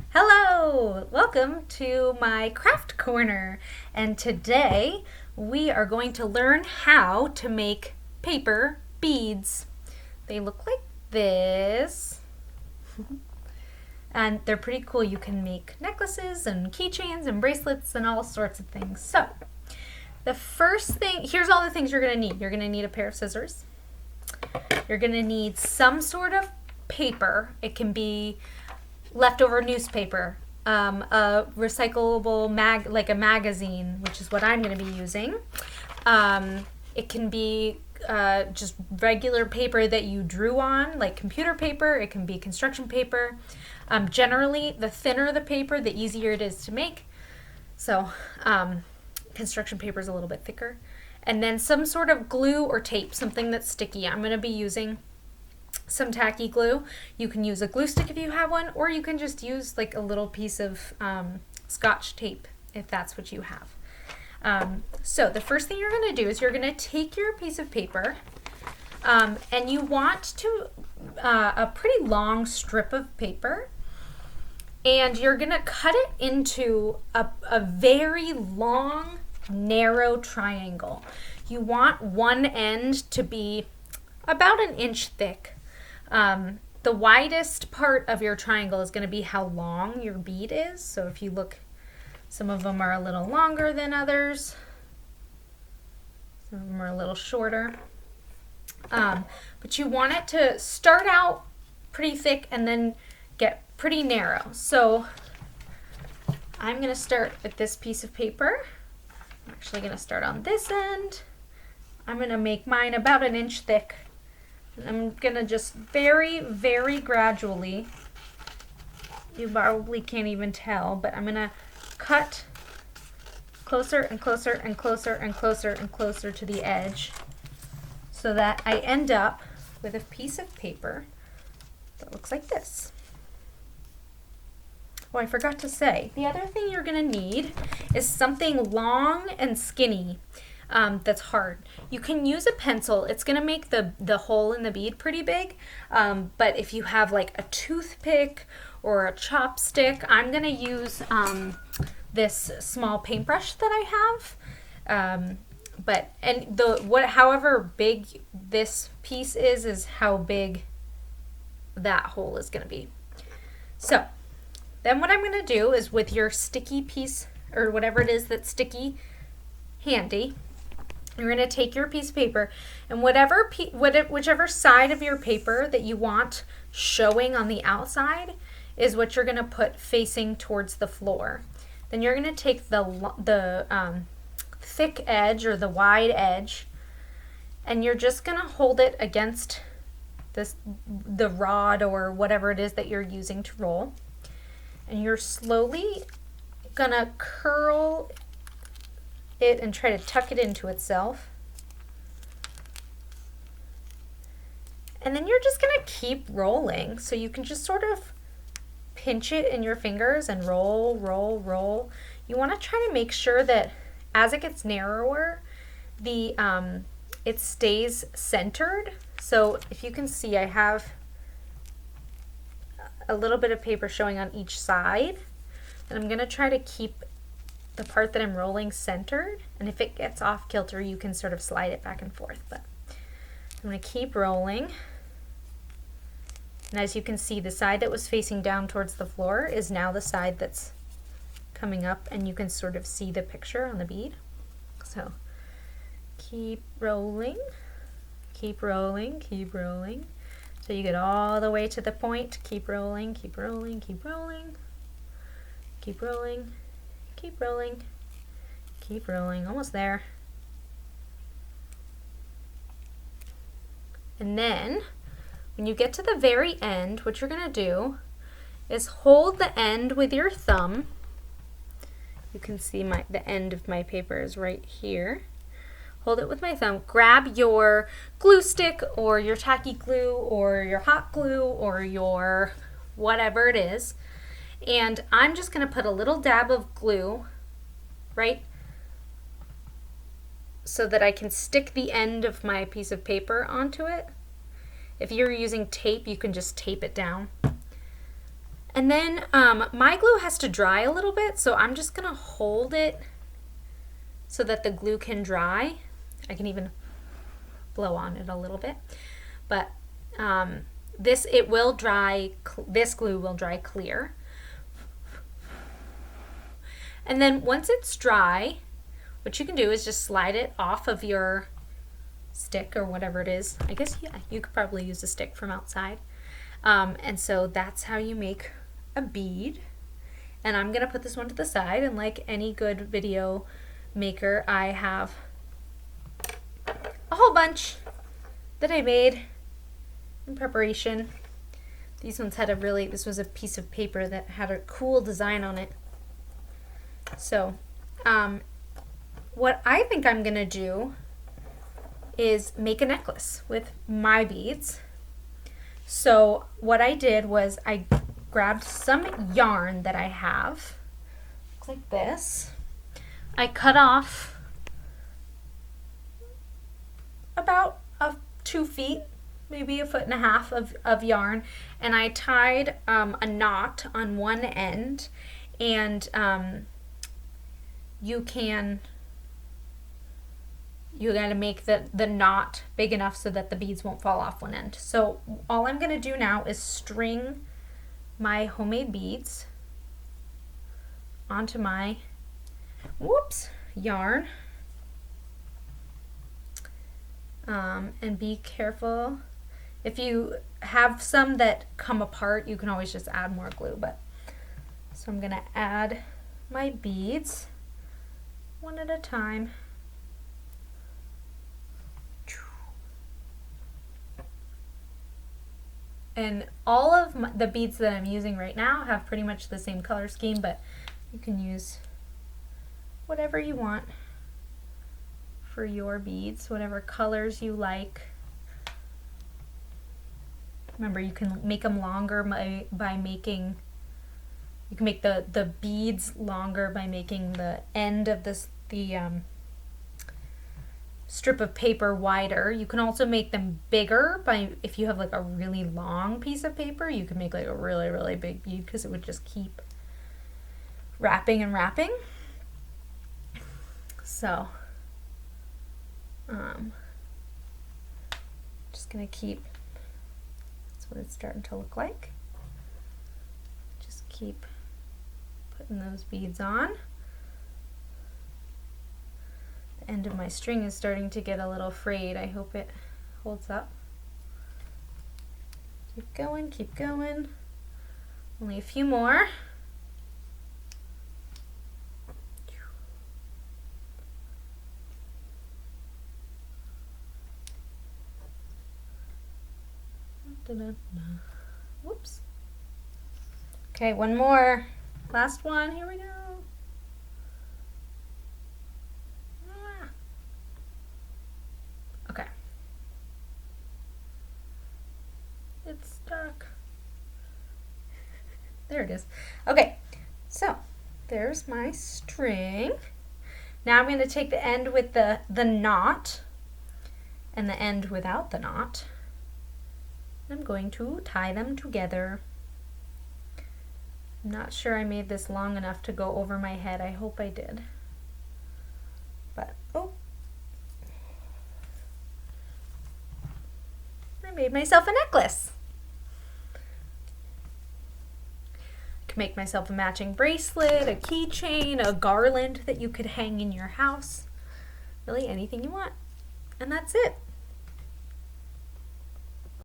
Hello! Welcome to my craft corner, and today we are going to learn how to make paper beads. They look like this and they're pretty cool. You can make necklaces and keychains and bracelets and all sorts of things. So the first thing, here's all the things you're going to need. You're going to need a pair of scissors. You're going to need some sort of paper. It can be leftover newspaper, a recyclable like a magazine, which is what I'm going to be using. It can be just regular paper that you drew on, like computer paper. It can be construction paper. Generally, the thinner the paper, the easier it is to make. So construction paper is a little bit thicker. And then some sort of glue or tape, something that's sticky. I'm going to be using some tacky glue. You can use a glue stick if you have one, or you can just use like a little piece of Scotch tape if that's what you have. So the first thing you're going to do is you're going to take your piece of paper and you want to a pretty long strip of paper, and you're going to cut it into a very long, narrow triangle. You want one end to be about an inch thick. The widest part of your triangle is going to be how long your bead is. So if you look, some of them are a little longer than others. Some of them are a little shorter. But you want it to start out pretty thick and then get pretty narrow. So I'm going to start with this piece of paper. I'm actually going to start on this end. I'm going to make mine about an inch thick. I'm going to just very, very gradually, you probably can't even tell, but I'm going to cut closer and closer and closer and closer and closer to the edge so that I end up with a piece of paper that looks like this. Oh, I forgot to say, the other thing you're going to need is something long and skinny. That's hard. You can use a pencil. It's going to make the hole in the bead pretty big, but if you have like a toothpick or a chopstick, I'm going to use this small paintbrush that I have. However big this piece is how big that hole is going to be. So then what I'm going to do is, with your sticky piece or whatever it is that's sticky handy, you're going to take your piece of paper, and whichever side of your paper that you want showing on the outside is what you're going to put facing towards the floor. Then you're going to take the thick edge or the wide edge, and you're just going to hold it against the rod or whatever it is that you're using to roll. And you're slowly going to curl it and try to tuck it into itself. And then you're just going to keep rolling. So you can just sort of pinch it in your fingers and roll, roll, roll. You want to try to make sure that as it gets narrower, it stays centered. So if you can see, I have a little bit of paper showing on each side, and I'm going to try to keep the part that I'm rolling centered, and if it gets off kilter, you can sort of slide it back and forth. But I'm going to keep rolling, and as you can see, the side that was facing down towards the floor is now the side that's coming up, and you can sort of see the picture on the bead. So keep rolling, keep rolling, keep rolling, so you get all the way to the point. Keep rolling, keep rolling, keep rolling, keep rolling, keep rolling, keep rolling, almost there. And then when you get to the very end, what you're going to do is hold the end with your thumb. You can see the end of my paper is right here. Hold it with my thumb. Grab your glue stick or your tacky glue or your hot glue or your whatever it is. And I'm just going to put a little dab of glue right so that I can stick the end of my piece of paper onto it. If you're using tape, you can just tape it down. And then my glue has to dry a little bit, so I'm just gonna hold it so that the glue can dry. I can even blow on it a little bit, but this glue will dry clear. And then once it's dry, what you can do is just slide it off of your stick or whatever it is. I guess, yeah, you could probably use a stick from outside. And so that's how you make a bead. And I'm gonna put this one to the side, and like any good video maker, I have a whole bunch that I made in preparation. These ones had this was a piece of paper that had a cool design on it. So what I think I'm gonna do is make a necklace with my beads. So what I did was I grabbed some yarn that I have, looks like this. I cut off about 2 feet, maybe 1.5 feet of yarn, and I tied a knot on one end, and you gotta make the knot big enough so that the beads won't fall off one end. So all I'm gonna do now is string my homemade beads onto my yarn. And be careful. If you have some that come apart, you can always just add more glue. So I'm gonna add my beads one at a time. And all of the beads that I'm using right now have pretty much the same color scheme, but you can use whatever you want for your beads, whatever colors you like. Remember, you can make them longer by making, you can make the beads longer by making the end of the strip of paper wider. You can also make them bigger if you have like a really long piece of paper, you can make like a really, really big bead because it would just keep wrapping and wrapping. So just gonna keep, that's what it's starting to look like. Just keep putting those beads on. The end of my string is starting to get a little frayed. I hope it holds up. Keep going, keep going. Only a few more. Whoops. Okay, one more. Last one. Here we go. Okay. It's stuck. There it is. Okay, so there's my string. Now I'm going to take the end with the knot and the end without the knot. I'm going to tie them together. I'm not sure I made this long enough to go over my head. I hope I did. But, oh. I made myself a necklace. I could make myself a matching bracelet, a keychain, a garland that you could hang in your house. Really anything you want. And that's it.